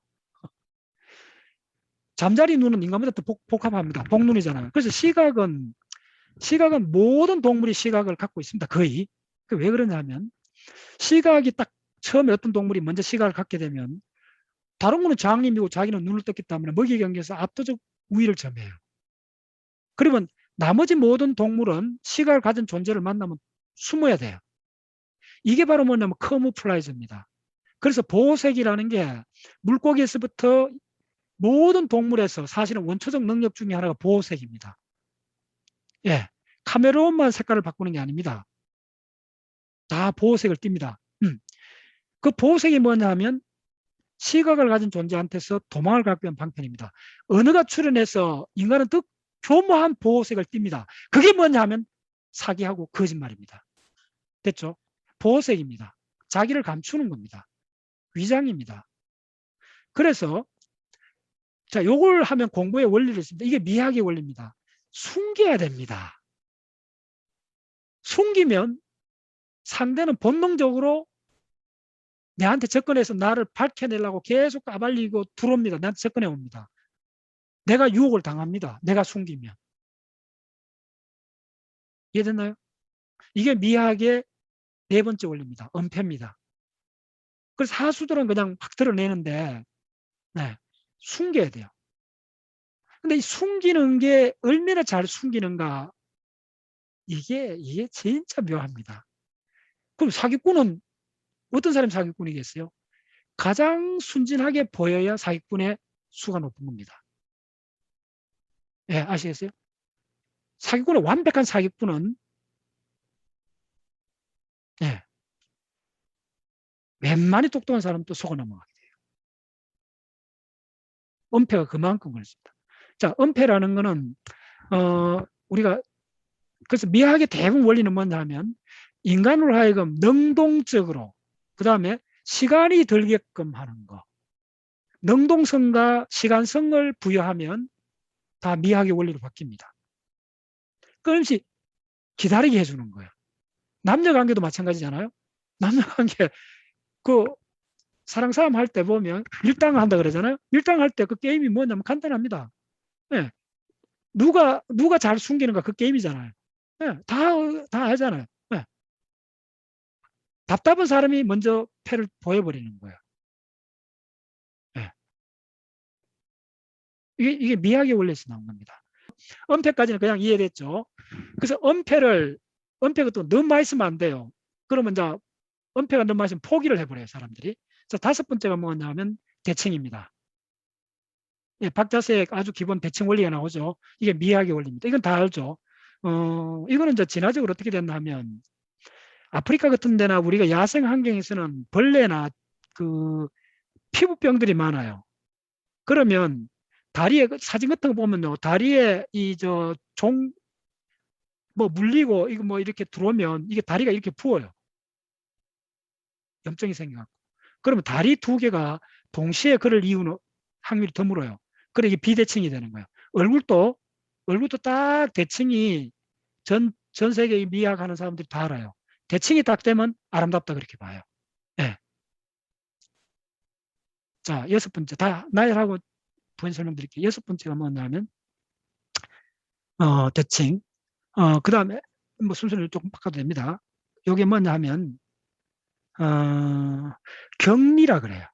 [SPEAKER 1] 잠자리 눈은 인간보다 더 복합합니다. 복눈이잖아요. 그래서 시각은 모든 동물이 시각을 갖고 있습니다. 거의. 왜 그러냐면 시각이 딱 처음에 어떤 동물이 먼저 시각을 갖게 되면 다른 거는 장님이고 자기는 눈을 떴기 때문에 먹이 경계에서 압도적 우위를 점해요. 그러면 나머지 모든 동물은 시각을 가진 존재를 만나면 숨어야 돼요. 이게 바로 뭐냐면 커무플라이즈입니다. 그래서 보호색이라는 게 물고기에서부터 모든 동물에서 사실은 원초적 능력 중에 하나가 보호색입니다. 예, 카메론만 색깔을 바꾸는 게 아닙니다. 다 보호색을 띱니다. 그 보호색이 뭐냐면 시각을 가진 존재한테서 도망을 가기 위한 방편입니다. 언어가 출현해서 인간은 더 교묘한 보호색을 띱니다. 그게 뭐냐면 사기하고 거짓말입니다. 됐죠? 보호색입니다. 자기를 감추는 겁니다. 위장입니다. 그래서 자, 요걸 하면 공부의 원리를 있습니다. 이게 미학의 원리입니다. 숨겨야 됩니다. 숨기면 상대는 본능적으로 내한테 접근해서 나를 밝혀내려고 계속 까발리고 들어옵니다. 나한테 접근해 옵니다. 내가 유혹을 당합니다. 내가 숨기면. 이해됐나요? 이게 미학의 네 번째 원리입니다. 은폐입니다. 그래서 하수들은 그냥 막 드러내는데 숨겨야 돼요. 근데 이 숨기는 게 얼마나 잘 숨기는가 이게 진짜 묘합니다. 그럼 사기꾼은 어떤 사람이 사기꾼이겠어요? 가장 순진하게 보여야 사기꾼의 수가 높은 겁니다. 예, 아시겠어요? 완벽한 사기꾼은 웬만히 똑똑한 사람도 속아 넘어가게 돼요. 은폐가 그만큼 그렇습니다. 자, 은폐라는 거는 우리가 그래서 미학의 대부분 원리는 뭐냐면 인간으로 하여금 능동적으로 그 다음에 시간이 들게끔 하는 거 능동성과 시간성을 부여하면 다 미학의 원리로 바뀝니다. 끊임없이 기다리게 해주는 거예요. 남녀관계도 마찬가지잖아요. 남녀관계 사랑 싸움 할 때 보면 밀당을 한다 그러잖아요. 밀당할 때 그 게임이 뭐냐면 간단합니다. 예. 누가 잘 숨기는가 그 게임이잖아요. 예. 다 하잖아요. 예. 답답한 사람이 먼저 패를 보여버리는 거예요. 예. 이게 미학의 원리에서 나온 겁니다. 은폐까지는 그냥 이해됐죠. 그래서 은폐가 또 너무 많이 쓰면 안 돼요. 그러면 이제 은폐가 너무 많이 쓰면 포기를 해버려요, 사람들이. 자, 다섯 번째가 뭐냐면 대칭입니다. 예, 박자세의 아주 기본 대칭 원리가 나오죠. 이게 미학의 원리입니다. 이건 다 알죠. 이거는 이제 진화적으로 어떻게 됐나 하면 아프리카 같은 데나 우리가 야생 환경에서는 벌레나 그 피부병들이 많아요. 그러면 다리에 사진 같은 거 보면요. 다리에 이 저 종 뭐 물리고 이거 뭐 이렇게 들어오면 이게 다리가 이렇게 부어요. 염증이 생겨갖고. 그러면 다리 두 개가 동시에 그럴 이유는 확률이 드물어요. 그래 이게 비대칭이 되는 거예요. 얼굴도 딱 대칭이 전 세계 미학하는 사람들이 다 알아요. 대칭이 딱 되면 아름답다 그렇게 봐요. 네. 자, 여섯 번째 다 나열하고 부연 설명드릴게요. 여섯 번째가 뭐냐면 대칭. 그 다음에 뭐 순서를 조금 바꿔도 됩니다. 이게 뭐냐 하면 격리라 그래요.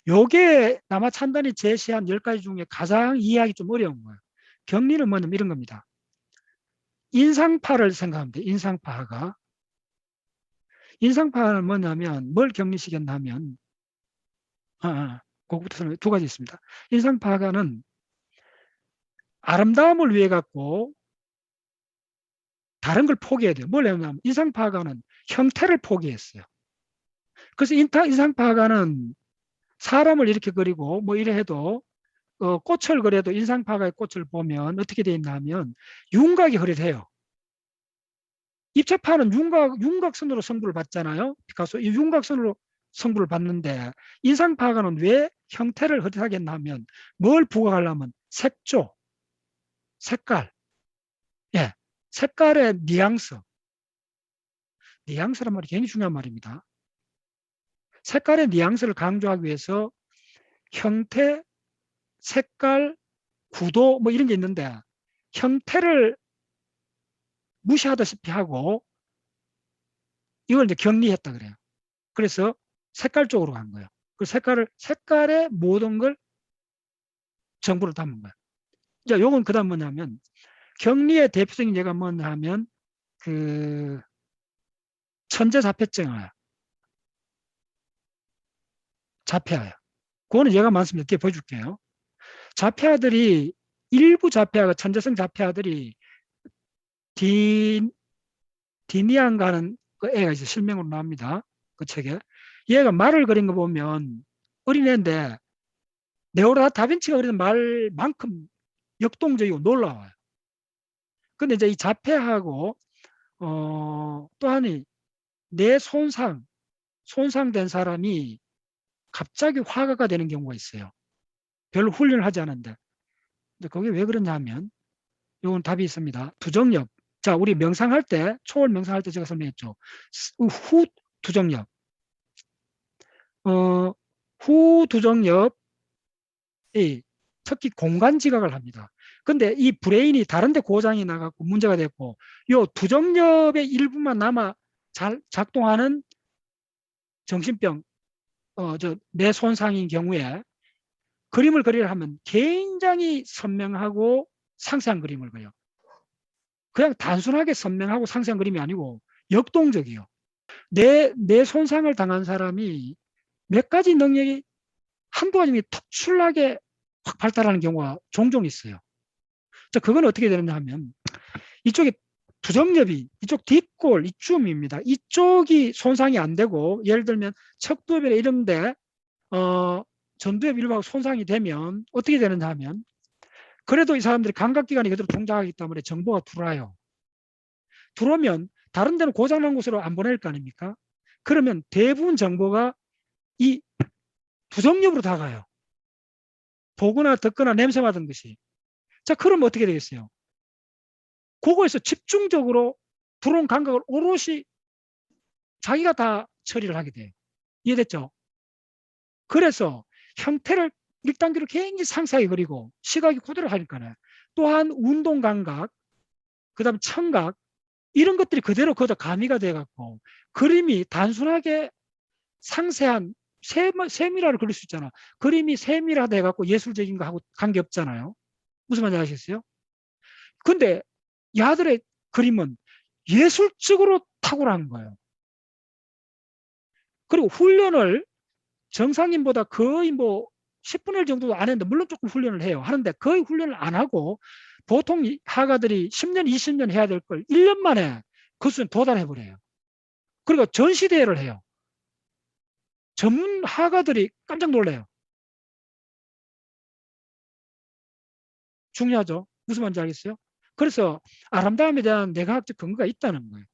[SPEAKER 1] 요게 남아 찬단이 제시한 10가지 중에 가장 이해하기 좀 어려운 거예요. 격리는 뭐냐면 이런 겁니다. 인상파를 생각하면 돼요. 인상파가. 인상파는 뭐냐면 뭘 격리시켰나 하면 그것부터 두 가지 있습니다. 인상파가는 아름다움을 위해 갖고 다른 걸 포기해야 돼요. 뭘 했냐면 인상파가는 형태를 포기했어요. 그래서 인상파가는 사람을 이렇게 그리고 뭐 이래 해도 꽃을 그려도 인상파가의 꽃을 보면 어떻게 돼 있나 하면 윤곽이 흐릿해요. 입체파는 윤곽선으로 성부를 받잖아요. 피카소 이 윤곽선으로 성부를 받는데 인상파가는 왜 형태를 흐릿하게 했나 하면 뭘 부각하려면 색조, 색깔, 예, 색깔의 뉘앙스, 뉘앙스란 말이 굉장히 중요한 말입니다. 색깔의 뉘앙스를 강조하기 위해서 형태, 색깔, 구도 뭐 이런 게 있는데 형태를 무시하다시피 하고 이걸 이제 격리했다 그래요. 그래서 색깔 쪽으로 간 거예요. 그 색깔의 모든 걸 정보를 담은 거예요. 자, 요건 그다음 뭐냐면 격리의 대표적인 예가 뭐냐 하면 그 천재자폐증이에요. 자폐아예요. 그거는 예가 많습니다. 뒤에 보여줄게요. 자폐아들이 일부 자폐아가 천재성 자폐아들이 디니안가 하는 그 애가 이제 실명으로 나옵니다. 그 책에. 얘가 말을 그린 거 보면 어린애인데 레오나르도 다빈치가 그린 말만큼 역동적이고 놀라워요. 근데 이제 이 자폐하고 또 하나 뇌 손상된 사람이 갑자기 화가가 되는 경우가 있어요. 별로 훈련을 하지 않은데. 근데 그게 왜 그러냐 하면 이건 답이 있습니다. 두정력. 자, 우리 명상할 때, 초월 명상할 때 제가 설명했죠. 후 두정력. 후 두정력이 특히 공간 지각을 합니다. 근데 이 브레인이 다른 데 고장이 나갖고 문제가 됐고, 요 두정력의 일부만 남아 잘 작동하는 정신병, 뇌 손상인 경우에 그림을 그리려 하면 굉장히 선명하고 상세한 그림을 그려요. 그냥 단순하게 선명하고 상세한 그림이 아니고 역동적이요. 뇌 손상을 당한 사람이 몇 가지 능력이 한두 가지 특출나게 확 발달하는 경우가 종종 있어요. 자, 그건 어떻게 되느냐 하면 이쪽에 부정엽이 이쪽 뒷골 이쯤입니다. 이쪽이 손상이 안 되고 예를 들면 척두엽이나 이런데 전두엽 일부가 손상이 되면 어떻게 되느냐 하면 그래도 이 사람들이 감각기관이 그대로 동작하기 때문에 정보가 들어와요. 들어오면 다른 데는 고장난 곳으로 안 보낼 거 아닙니까? 그러면 대부분 정보가 이 부정엽으로 다 가요. 보거나 듣거나 냄새 맡은 것이. 자, 그러면 어떻게 되겠어요? 그거에서 집중적으로 들어온 감각을 오롯이 자기가 다 처리를 하게 돼요. 이해됐죠? 그래서 형태를 1단계로 굉장히 상세하게 그리고 시각이 그대로 하니까요. 또한 운동 감각, 그다음 청각 이런 것들이 그대로 거기다 가미가 돼 갖고 그림이 단순하게 상세한 세밀화를 그릴 수 있잖아. 그림이 세밀화돼 갖고 예술적인 거하고 관계없잖아요. 무슨 말인지 아시겠어요? 근데 야들의 그림은 예술적으로 탁월한 거예요. 그리고 훈련을 정상인보다 거의 뭐 10분의 1 정도도 안 했는데, 물론 조금 훈련을 해요. 하는데 거의 훈련을 안 하고 보통 화가들이 10년, 20년 해야 될 걸 1년 만에 그 수준 도달해 버려요. 그리고 전시대회를 해요. 전문 화가들이 깜짝 놀래요. 중요하죠. 무슨 말인지 알겠어요? 그래서 아름다움에 대한 내과학적 근거가 있다는 거예요.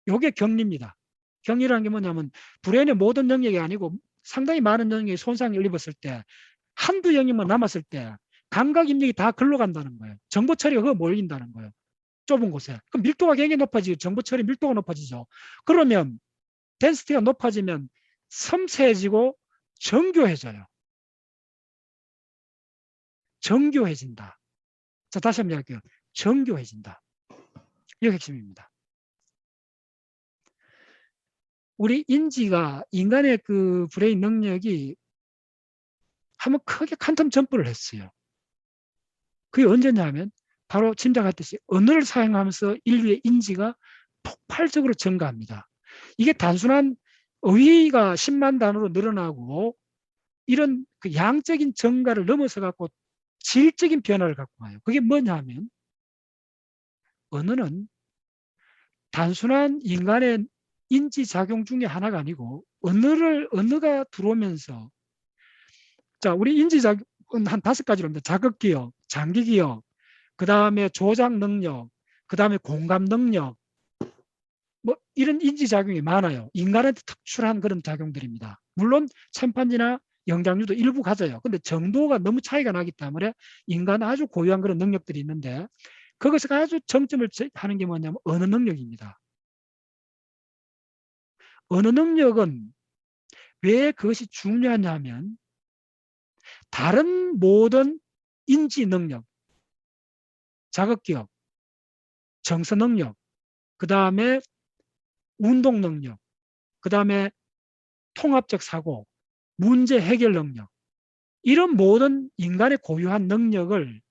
[SPEAKER 1] 이게 경리입니다. 경리라는 게 뭐냐면 불행의 모든 영역이 아니고 상당히 많은 영역이 손상을 입었을 때 한두 영역만 남았을 때 감각 입력이 다 글로 간다는 거예요. 정보 처리가 그거 몰린다는 거예요. 좁은 곳에. 그럼 밀도가 굉장히 높아지고 정보 처리 밀도가 높아지죠. 그러면 덴시티가 높아지면 섬세해지고 정교해져요. 정교해진다. 자, 다시 한번 이야기할게요. 정교해진다. 이게 핵심입니다. 우리 인지가 인간의 그 브레인 능력이 한번 크게 퀀텀 점프를 했어요. 그게 언제냐 하면 바로 짐작했듯이 언어를 사용하면서 인류의 인지가 폭발적으로 증가합니다. 이게 단순한 어휘가 10만 단어로 늘어나고 이런 그 양적인 증가를 넘어서 갖고 질적인 변화를 갖고 와요. 그게 뭐냐 하면 언어는 단순한 인간의 인지작용 중에 하나가 아니고 언어가 들어오면서, 자, 우리 인지작용은 한 5가지로 합니다. 자극기억, 장기기억, 그 다음에 조작 능력, 그 다음에 공감 능력, 뭐 이런 인지작용이 많아요. 인간한테 특출한 그런 작용들입니다. 물론 침판지나 영장류도 일부 가져요. 근데 정도가 너무 차이가 나기 때문에 인간 아주 고유한 그런 능력들이 있는데, 그것을 아주 정점을 하는 게 뭐냐면 언어 능력입니다. 언어 능력은 왜 그것이 중요하냐면 다른 모든 인지 능력, 자극기억, 정서 능력, 그 다음에 운동 능력, 그 다음에 통합적 사고, 문제 해결 능력, 이런 모든 인간의 고유한 능력을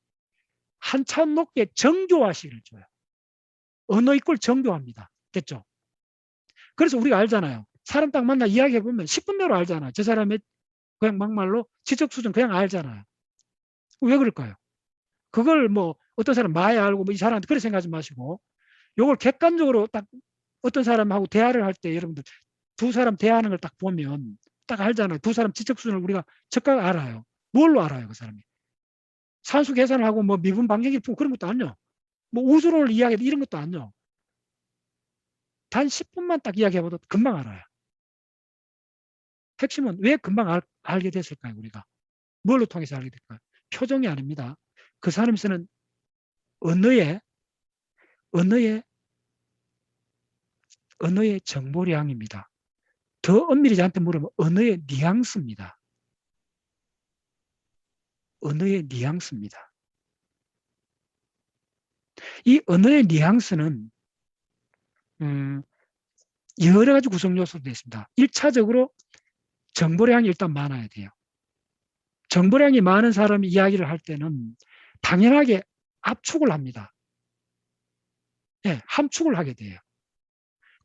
[SPEAKER 1] 한 차원 높게 정교화시를 줘요. 언어 이꼴 정교합니다. 됐죠? 그래서 우리가 알잖아요. 사람 딱 만나 이야기해보면 10분 내로 알잖아요. 저 사람의 그냥 막말로 지적 수준 그냥 알잖아요. 왜 그럴까요? 그걸 뭐 어떤 사람 많이 알고 뭐 이 사람한테 그렇게 생각하지 마시고, 이걸 객관적으로 딱 어떤 사람하고 대화를 할 때 여러분들 두 사람 대화하는 걸 딱 보면 딱 알잖아요. 두 사람 지적 수준을 우리가 즉각 알아요. 뭘로 알아요, 그 사람이? 산수 계산을 하고 뭐 미분 반경일 뿐 그런 것도 아니요. 뭐 우주론을 이야기해도 이런 것도 아니요. 단 10분만 딱 이야기해봐도 금방 알아요. 핵심은 왜 금방 알게 됐을까요, 우리가? 뭘로 통해서 알게 될까요? 표정이 아닙니다. 그 사람이 쓰는 언어의 정보량입니다. 더 엄밀히 저한테 물으면 언어의 뉘앙스입니다. 언어의 뉘앙스입니다. 이 언어의 뉘앙스는 여러 가지 구성 요소로 되어 있습니다. 1차적으로 정보량이 일단 많아야 돼요. 정보량이 많은 사람이 이야기를 할 때는 당연하게 압축을 합니다. 네, 함축을 하게 돼요.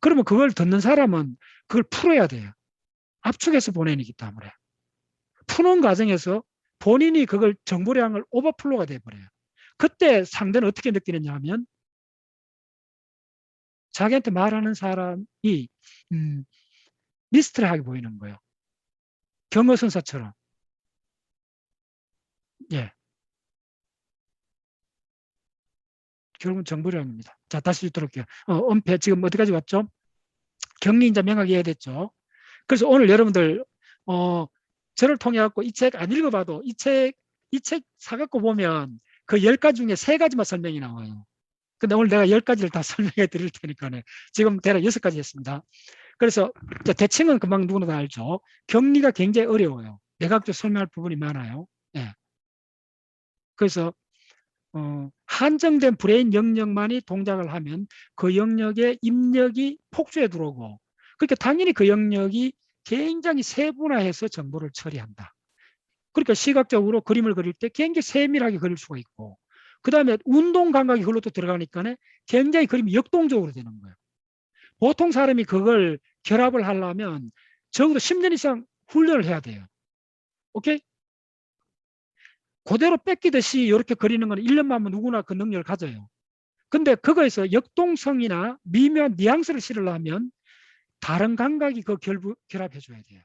[SPEAKER 1] 그러면 그걸 듣는 사람은 그걸 풀어야 돼요. 압축해서 보내기 때문에. 푸는 과정에서 본인이 그걸 정보량을 오버플로가 돼버려요. 그때 상대는 어떻게 느끼느냐 하면 자기한테 말하는 사람이 미스터리하게 보이는 거예요. 경어선사처럼. 예. 결국은 정보량입니다. 자, 다시 들어올게요. 엄폐 지금 어디까지 왔죠? 격리인자 명확히 이해됐죠? 그래서 오늘 여러분들 저를 통해 갖고 이 책 안 읽어봐도 이 책 사갖고 보면 그 10가지 중에 3가지만 설명이 나와요. 근데 오늘 내가 10가지를 다 설명해 드릴 테니까요. 지금 대략 6가지 했습니다. 그래서 대칭은 금방 누구나 다 알죠. 격리가 굉장히 어려워요. 내각적 설명할 부분이 많아요. 예. 그래서 한정된 브레인 영역만이 동작을 하면 그 영역의 입력이 폭주해 들어오고, 그러니까 당연히 그 영역이 굉장히 세분화해서 정보를 처리한다. 그러니까 시각적으로 그림을 그릴 때 굉장히 세밀하게 그릴 수가 있고, 그 다음에 운동 감각이 그걸로 또 들어가니까 굉장히 그림이 역동적으로 되는 거예요. 보통 사람이 그걸 결합을 하려면 적어도 10년 이상 훈련을 해야 돼요. 오케이? 그대로 뺏기듯이 이렇게 그리는 건 1년만 하면 누구나 그 능력을 가져요. 근데 그거에서 역동성이나 미묘한 뉘앙스를 실으려면 다른 감각이 그 결합해 줘야 돼요.